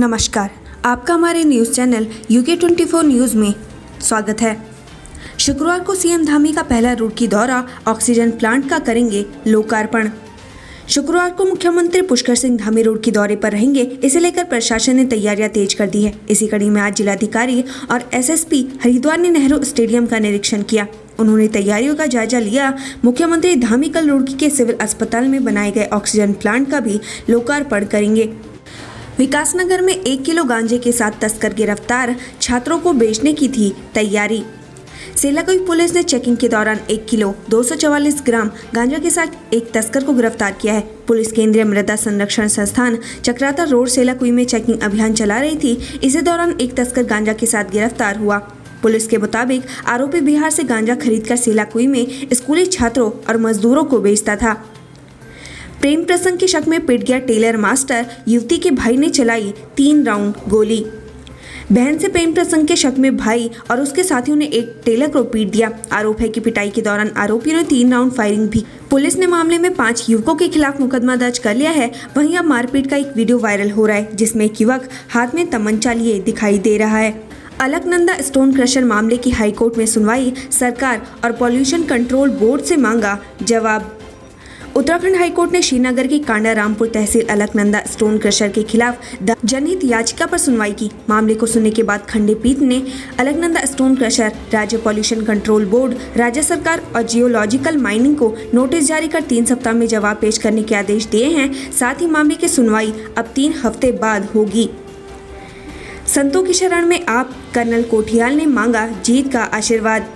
नमस्कार, आपका हमारे न्यूज़ चैनल UK24 न्यूज़ में स्वागत है। शुक्रवार को सीएम धामी का पहला रुड़की दौरा, ऑक्सीजन प्लांट का करेंगे लोकार्पण। शुक्रवार को मुख्यमंत्री पुष्कर सिंह धामी रुड़की दौरे पर रहेंगे। इसे लेकर प्रशासन ने तैयारियां तेज कर दी है। इसी कड़ी में आज जिलाधिकारी और SSP हरिद्वार ने नेहरू स्टेडियम का निरीक्षण किया। उन्होंने तैयारियों का जायजा लिया। मुख्यमंत्री धामी कल रुड़की के सिविल अस्पताल में बनाए गए ऑक्सीजन प्लांट का भी लोकार्पण करेंगे। विकासनगर में 1 किलो गांजे के साथ तस्कर गिरफ्तार, छात्रों को बेचने की थी तैयारी। सेलाकुई पुलिस ने चेकिंग के दौरान 1 किलो 244 ग्राम गांजा के साथ एक तस्कर को गिरफ्तार किया है। पुलिस केंद्रीय मृदा संरक्षण संस्थान चक्राता रोड सेलाकुई में चेकिंग अभियान चला रही थी। इसी दौरान एक तस्कर गांजा के साथ गिरफ्तार हुआ। पुलिस के मुताबिक आरोपी बिहार से गांजा खरीदकर सेलाकुई में स्कूली छात्रों और मजदूरों को बेचता था। प्रेम प्रसंग के शक में पिट गया टेलर मास्टर, युवती के भाई ने चलाई 3 राउंड गोली। बहन से प्रेम प्रसंग के शक में भाई और उसके साथियों ने एक टेलर को पीट दिया। आरोप है कि पिटाई के दौरान आरोपियों ने 3 राउंड फायरिंग भी। पुलिस ने मामले में 5 युवकों के खिलाफ मुकदमा दर्ज कर लिया है। वहीं अब मारपीट का एक वीडियो वायरल हो रहा है, जिसमें एक युवक हाथ में तमंचा लिए दिखाई दे रहा है। अलकनंदा स्टोन क्रशर मामले की हाईकोर्ट में सुनवाई, सरकार और पॉल्यूशन कंट्रोल बोर्ड से मांगा जवाब। उत्तराखंड हाईकोर्ट ने श्रीनगर की कांडा रामपुर तहसील अलकनंदा स्टोन क्रशर के खिलाफ जनहित याचिका पर सुनवाई की। मामले को सुनने के बाद खंडपीठ ने अलकनंदा स्टोन क्रशर, राज्य पॉल्यूशन कंट्रोल बोर्ड, राज्य सरकार और जियोलॉजिकल माइनिंग को नोटिस जारी कर 3 सप्ताह में जवाब पेश करने के आदेश दिए हैं। साथ ही मामले की सुनवाई अब 3 हफ्ते बाद होगी। संतों की शरण में आप, कर्नल कोठियाल ने मांगा जीत का आशीर्वाद।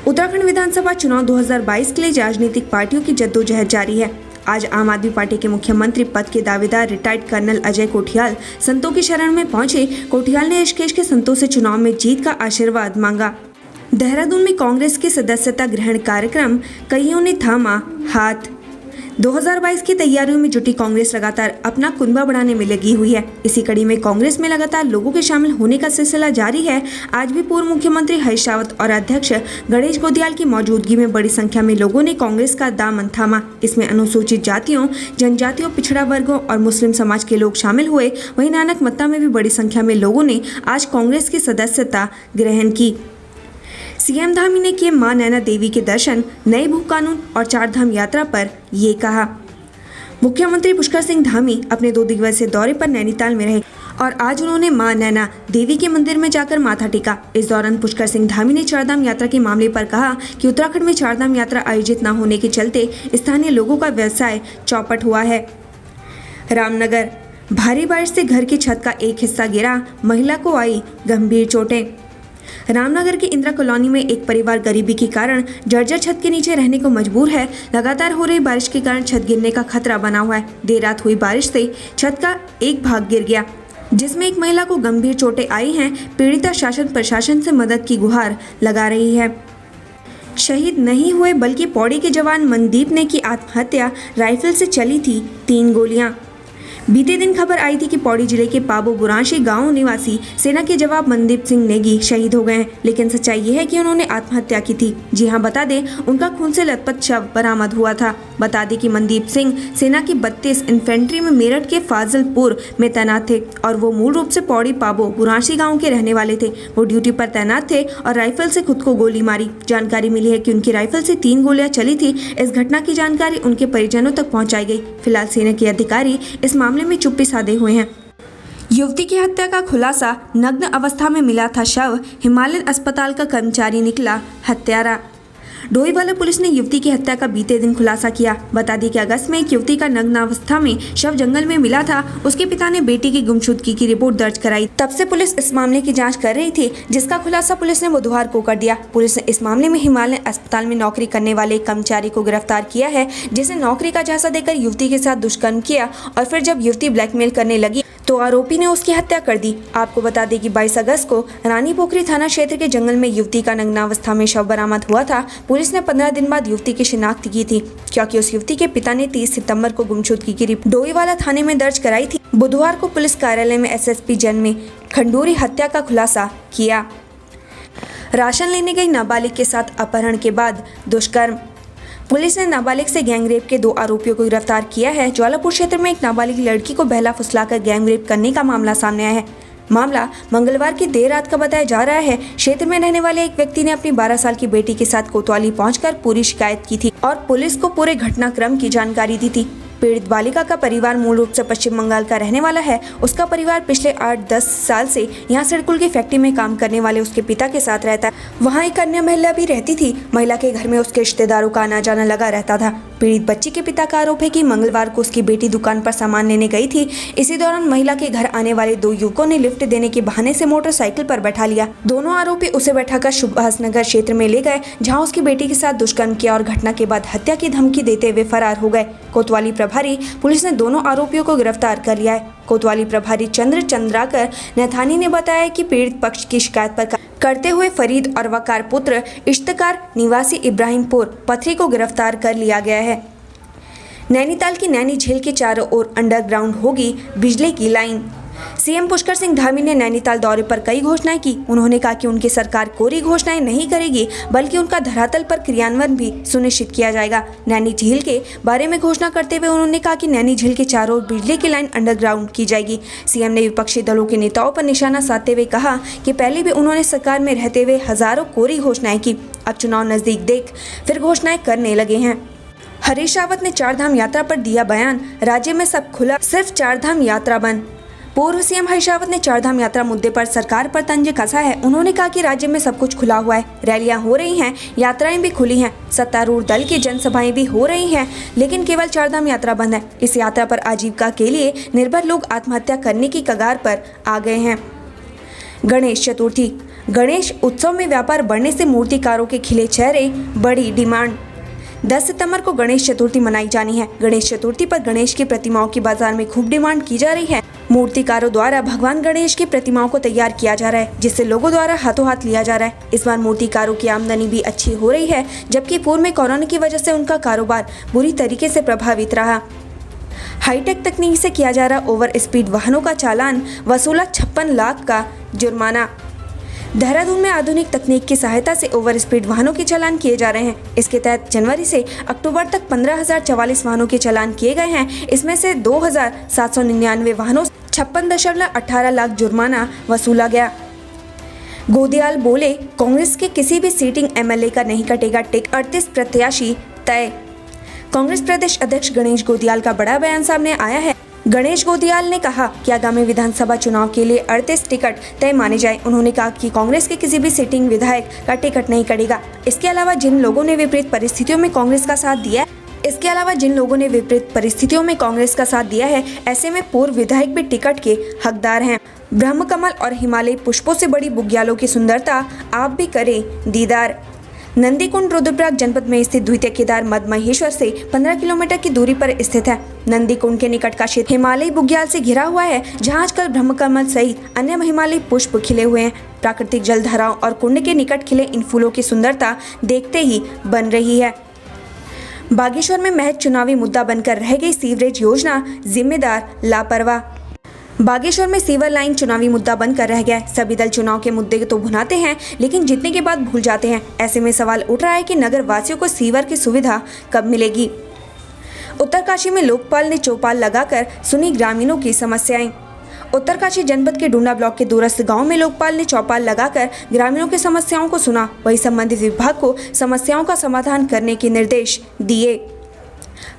उत्तराखंड विधानसभा चुनाव 2022 के लिए राजनीतिक पार्टियों की जद्दोजहद जारी है। आज आम आदमी पार्टी के मुख्यमंत्री पद के दावेदार रिटायर्ड कर्नल अजय कोठियाल संतों की शरण में पहुंचे। कोठियाल ने ऋषिकेश के संतों से चुनाव में जीत का आशीर्वाद मांगा। देहरादून में कांग्रेस के सदस्यता ग्रहण कार्यक्रम, कईयों ने थामा हाथ। 2022 की तैयारियों में जुटी कांग्रेस लगातार अपना कुनबा बढ़ाने में लगी हुई है। इसी कड़ी में कांग्रेस में लगातार लोगों के शामिल होने का सिलसिला जारी है। आज भी पूर्व मुख्यमंत्री हरीश रावत और अध्यक्ष गणेश गोदियाल की मौजूदगी में बड़ी संख्या में लोगों ने कांग्रेस का दामन थामा। इसमें अनुसूचित जातियों, जनजातियों, पिछड़ा वर्गों और मुस्लिम समाज के लोग शामिल हुए। वहीं नानक मत्ता में भी बड़ी संख्या में लोगों ने आज कांग्रेस की सदस्यता ग्रहण की। सीएम धामी ने किए मां नैना देवी के दर्शन, नए भू कानून और 4 धाम यात्रा पर ये कहा। मुख्यमंत्री पुष्कर सिंह धामी अपने 2 दिवसीय दौरे पर नैनीताल में रहे और आज उन्होंने मां नैना देवी के मंदिर में जाकर माथा टेका। इस दौरान पुष्कर सिंह धामी ने 4 धाम यात्रा के मामले पर कहा कि उत्तराखंड में 4 धाम यात्रा आयोजित न होने के चलते स्थानीय लोगों का व्यवसाय चौपट हुआ है। रामनगर, भारी बारिश से घर की छत का एक हिस्सा गिरा, महिला को आई गंभीर चोटें। रामनगर की इंदिरा कॉलोनी में एक परिवार गरीबी के कारण जर्जर छत के नीचे रहने को मजबूर है। लगातार हो रही बारिश के कारण छत गिरने का खतरा बना हुआ है। देर रात हुई बारिश से छत का एक भाग गिर गया, जिसमें एक महिला को गंभीर चोटें आई हैं। पीड़िता शासन प्रशासन से मदद की गुहार लगा रही है। शहीद नहीं हुए बल्कि पौड़ी के जवान मनदीप ने की आत्महत्या, राइफल से चली थी 3 गोलियां। बीते दिन खबर आई थी कि पौड़ी जिले के पाबो बुरांशी गांव निवासी सेना के जवान मनदीप सिंह नेगी शहीद हो गए हैं, लेकिन सच्चाई ये है कि उन्होंने आत्महत्या की थी। जी हां, बता दें, उनका खून से लथपथ शव बरामद हुआ था। बता दें कि मनदीप सिंह सेना की 32 इन्फेंट्री में मेरठ के फाजिलपुर में तैनात थे और वो मूल रूप से पौड़ी पाबो बुरांशी गाँव के रहने वाले थे। वो ड्यूटी पर तैनात थे और राइफल से खुद को गोली मारी। जानकारी मिली है कि उनकी राइफल से 3 गोलियां चली थी। इस घटना की जानकारी उनके परिजनों तक पहुँचाई गई। फिलहाल सेना के अधिकारी इस मामले में चुप्पी साधे हुए हैं। युवती की हत्या का खुलासा, नग्न अवस्था में मिला था शव, हिमालयन अस्पताल का कर्मचारी निकला हत्यारा। डोईवाला पुलिस ने युवती की हत्या का बीते दिन खुलासा किया। बता दी कि अगस्त में एक युवती का नग्न अवस्था में शव जंगल में मिला था। उसके पिता ने बेटी की गुमशुदगी की रिपोर्ट दर्ज कराई। तब से पुलिस इस मामले की जांच कर रही थी, जिसका खुलासा पुलिस ने बुधवार को कर दिया। पुलिस ने इस मामले में हिमालयन अस्पताल में नौकरी करने वाले एक कर्मचारी को गिरफ्तार किया है, जिसे नौकरी का झांसा देकर युवती के साथ दुष्कर्म किया और फिर जब युवती ब्लैकमेल करने लगी तो आरोपी ने उसकी हत्या कर दी। आपको बता दें कि 22 अगस्त को रानी पोखरी थाना क्षेत्र के जंगल में युवती का नग्नावस्था में शव बरामद हुआ था। पुलिस ने 15 दिन बाद युवती की शिनाख्त की थी, क्योंकि उस युवती के पिता ने 30 सितंबर को गुमशुदगी की रिपोर्ट डोईवाला थाने में दर्ज कराई थी। बुधवार को पुलिस कार्यालय में SSP जन में खंडूरी हत्या का खुलासा किया। राशन लेने गई नाबालिग के साथ अपहरण के बाद दुष्कर्म। पुलिस ने नाबालिग से गैंगरेप के 2 आरोपियों को गिरफ्तार किया है। ज्वालापुर क्षेत्र में एक नाबालिग लड़की को बहला फुसलाकर गैंगरेप करने का मामला सामने आया है। मामला मंगलवार की देर रात का बताया जा रहा है। क्षेत्र में रहने वाले एक व्यक्ति ने अपनी 12 साल की बेटी के साथ कोतवाली पहुंचकर पूरी शिकायत की थी और पुलिस को पूरे घटनाक्रम की जानकारी दी थी। पीड़ित बालिका का परिवार मूल रूप से पश्चिम बंगाल का रहने वाला है। उसका परिवार पिछले 8-10 साल से यहाँ सिडकुल की फैक्ट्री में काम करने वाले उसके पिता के साथ रहता है। वहाँ एक अन्य महिला भी रहती थी। महिला के घर में उसके रिश्तेदारों का आना जाना लगा रहता था। पीड़ित बच्ची के पिता का आरोप है कि मंगलवार को उसकी बेटी दुकान पर सामान लेने गई थी। इसी दौरान महिला के घर आने वाले 2 युवकों ने लिफ्ट देने के बहाने से मोटरसाइकिल पर बैठा लिया। दोनों आरोपी उसे बैठाकर सुभाष नगर क्षेत्र में ले गए, जहाँ उसकी बेटी के साथ दुष्कर्म किया और घटना के बाद हत्या की धमकी देते हुए फरार हो गए। कोतवाली प्रभारी पुलिस ने दोनों आरोपियों को गिरफ्तार कर लिया है। कोतवाली प्रभारी चंद्राकर नैथानी ने बताया कि पीड़ित पक्ष की शिकायत पर करते हुए फरीद और वकार पुत्र इश्तकार निवासी इब्राहिमपुर पथरी को गिरफ्तार कर लिया गया है। नैनीताल की नैनी झील के चारों ओर अंडरग्राउंड होगी बिजली की लाइन। सीएम पुष्कर सिंह धामी ने नैनीताल दौरे पर कई घोषणाएं की। उन्होंने कहा कि उनकी सरकार कोरी घोषणाएं नहीं करेगी, बल्कि उनका धरातल पर क्रियान्वयन भी सुनिश्चित किया जाएगा। नैनी झील के बारे में घोषणा करते हुए उन्होंने कहा कि नैनी झील के चारों ओर बिजली की लाइन अंडरग्राउंड की जाएगी। सीएम ने विपक्षी दलों के नेताओं पर निशाना साधते हुए कहा कि पहले भी उन्होंने सरकार में रहते हुए हजारों कोरी घोषणाएं की, अब चुनाव नजदीक देख फिर घोषणाएं करने लगे हैं। हरीश रावत ने 4 धाम यात्रा पर दिया बयान, राज्य में सब खुला, सिर्फ 4 धाम यात्रा बंद। पूर्व सीएम हरीश रावत ने 4 धाम यात्रा मुद्दे पर सरकार पर तंज कसा है। उन्होंने कहा कि राज्य में सब कुछ खुला हुआ है, रैलियां हो रही हैं, यात्राएं भी खुली हैं, सत्तारूढ़ दल की जनसभाएं भी हो रही हैं, लेकिन केवल 4 धाम यात्रा बंद है। इस यात्रा पर आजीविका के लिए निर्भर लोग आत्महत्या करने की कगार पर आ गए हैं। गणेश चतुर्थी। गणेश उत्सव में व्यापार बढ़ने से मूर्तिकारों के खिले चेहरे, बड़ी डिमांड। 10 सितंबर को गणेश चतुर्थी मनाई जानी है। गणेश चतुर्थी पर गणेश की प्रतिमाओं की बाजार में खूब डिमांड की जा रही है। मूर्तिकारों द्वारा भगवान गणेश की प्रतिमाओं को तैयार किया जा रहा है, जिससे लोगों द्वारा हाथों हाथ लिया जा रहा है। इस बार मूर्तिकारों की आमदनी भी अच्छी हो रही है, जबकि पूर्व में कोरोना की वजह से उनका कारोबार बुरी तरीके से प्रभावित रहा। हाईटेक तकनीक से किया जा रहा ओवर स्पीड वाहनों का चालान, वसूला 56 लाख का जुर्माना। देहरादून में आधुनिक तकनीक की सहायता से ओवर स्पीड वाहनों के चालान किए जा रहे हैं। इसके तहत जनवरी से अक्टूबर तक 15,044 वाहनों के चालान किए गए हैं। इसमें से 2,799 वाहनों 56.18 लाख जुर्माना वसूला गया। गोदियाल बोले, कांग्रेस के किसी भी सीटिंग एमएलए का नहीं कटेगा टिकट, 38 प्रत्याशी तय। कांग्रेस प्रदेश अध्यक्ष गणेश गोदियाल का बड़ा बयान सामने आया है। गणेश गोदियाल ने कहा कि आगामी विधानसभा चुनाव के लिए 38 टिकट तय माने जाए। उन्होंने कहा कि कांग्रेस के किसी भी सिटिंग विधायक का टिकट नहीं कटेगा। इसके अलावा जिन लोगों ने विपरीत परिस्थितियों में कांग्रेस का साथ दिया है, ऐसे में पूर्व विधायक भी टिकट के हकदार हैं। ब्रह्मकमल और हिमालय पुष्पों से बड़ी बुग्यालों की सुंदरता, आप भी करें दीदार। नंदीकुंड रुद्रप्रयाग जनपद में स्थित द्वितीय केदार मद महेश्वर से 15 किलोमीटर की दूरी पर स्थित है। नंदीकुंड के निकट का क्षेत्र हिमालयी बुग्याल से घिरा हुआ है, जहां आजकल ब्रह्मकमल सहित अन्य हिमालयी पुष्प खिले हुए हैं। प्राकृतिक जलधाराओं और कुंड के निकट खिले इन फूलों की सुंदरता देखते ही बन रही है। बागेश्वर में महज चुनावी मुद्दा बनकर रह गई सीवरेज योजना, जिम्मेदार लापरवाह। बागेश्वर में सीवर लाइन चुनावी मुद्दा बनकर रह गया है। सभी दल चुनाव के मुद्दे तो भुनाते हैं, लेकिन जीतने के बाद भूल जाते हैं। ऐसे में सवाल उठ रहा है कि नगर वासियों को सीवर की सुविधा कब मिलेगी। उत्तरकाशी में लोकपाल ने चौपाल लगाकर सुनी ग्रामीणों की समस्याएं। उत्तरकाशी जनपद के डूंडा ब्लॉक के दूरस्थ गांव में लोकपाल ने चौपाल लगाकर ग्रामीणों की समस्याओं को सुना। वही संबंधित विभाग को समस्याओं का समाधान करने के निर्देश दिए।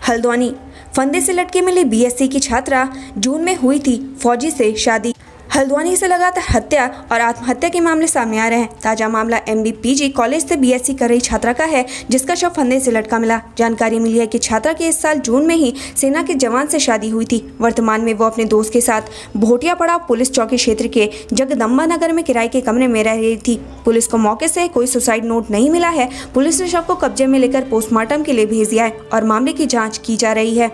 हल्द्वानी, फंदे से लटके मिली बीएससी की छात्रा, जून में हुई थी फौजी से शादी। हल्द्वानी से लगातार हत्या और आत्महत्या के मामले सामने आ रहे हैं। ताजा मामला एमबीपीजी कॉलेज से बीएससी कर रही छात्रा का है, जिसका शव फंदे से लटका मिला। जानकारी मिली है कि छात्रा की इस साल जून में ही सेना के जवान से शादी हुई थी। वर्तमान में वो अपने दोस्त के साथ भोटिया पड़ाव पुलिस चौकी क्षेत्र के जगदम्बा नगर में किराए के कमरे में रह रही थी। पुलिस को मौके से कोई सुसाइड नोट नहीं मिला है। पुलिस ने शव को कब्जे में लेकर पोस्टमार्टम के लिए भेज दिया है और मामले की जाँच की जा रही है।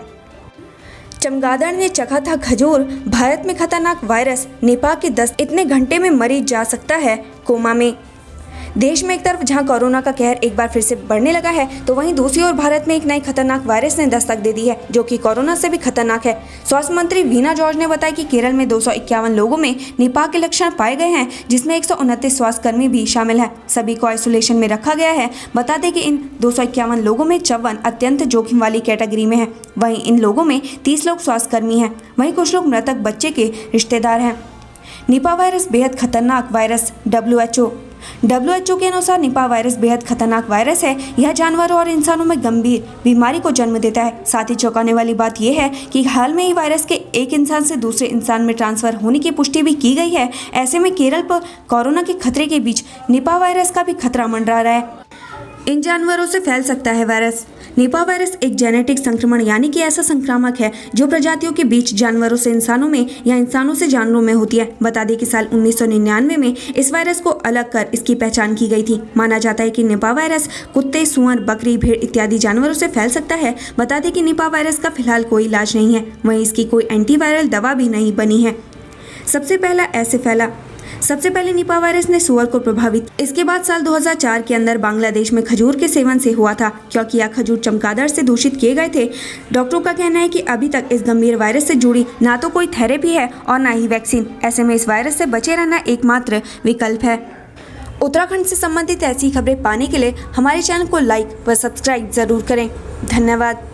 चमगादड़ ने चखा था खजूर, भारत में खतरनाक वायरस निपाह के 10 इतने घंटे में मरीज जा सकता है कोमा में। देश में एक तरफ जहां कोरोना का कहर एक बार फिर से बढ़ने लगा है, तो वहीं दूसरी ओर भारत में एक नई खतरनाक वायरस ने दस्तक दे दी है, जो कि कोरोना से भी खतरनाक है। स्वास्थ्य मंत्री वीना जॉर्ज ने बताया कि केरल में 251 लोगों में निपाह के लक्षण पाए गए हैं, जिसमें 129 स्वास्थ्यकर्मी भी शामिल हैं। सभी को आइसोलेशन में रखा गया है। बता दें कि इन 251 लोगों में 54 अत्यंत जोखिम वाली कैटेगरी में हैं। वहीं इन लोगों में 30 लोग स्वास्थ्यकर्मी हैं। वहीं कुछ लोग मृतक बच्चे के रिश्तेदार हैं। निपाह वायरस बेहद खतरनाक वायरस। WHO के अनुसार निपाह वायरस बेहद खतरनाक वायरस है। यह जानवरों और इंसानों में गंभीर बीमारी को जन्म देता है। साथ ही चौंकाने वाली बात यह है कि हाल में ही वायरस के एक इंसान से दूसरे इंसान में ट्रांसफर होने की पुष्टि भी की गई है। ऐसे में केरल पर कोरोना के खतरे के बीच निपाह वायरस का भी खतरा मंडरा रहा है। इन जानवरों से फैल सकता है वायरस। निपाह वायरस एक जेनेटिक संक्रमण यानी कि ऐसा संक्रामक है जो प्रजातियों के बीच जानवरों से इंसानों में या इंसानों से जानवरों में होती है। बता दें कि साल 1999 में इस वायरस को अलग कर इसकी पहचान की गई थी। माना जाता है कि निपाह वायरस कुत्ते, सुअर, बकरी, भेड़ इत्यादि जानवरों से फैल सकता है। बता दें कि निपाह वायरस का फिलहाल कोई इलाज नहीं है, वहीं इसकी कोई एंटीवायरल दवा भी नहीं बनी है। सबसे पहले निपाह वायरस ने सुअर को प्रभावित, इसके बाद साल 2004 के अंदर बांग्लादेश में खजूर के सेवन से हुआ था, क्योंकि यह खजूर चमगादड़ से दूषित किए गए थे। डॉक्टरों का कहना है कि अभी तक इस गंभीर वायरस से जुड़ी ना तो कोई थेरेपी है और ना ही वैक्सीन। ऐसे में इस वायरस से बचे रहना एकमात्र विकल्प है। उत्तराखंड से संबंधित ऐसी खबरें पाने के लिए हमारे चैनल को लाइक व सब्सक्राइब जरूर करें। धन्यवाद।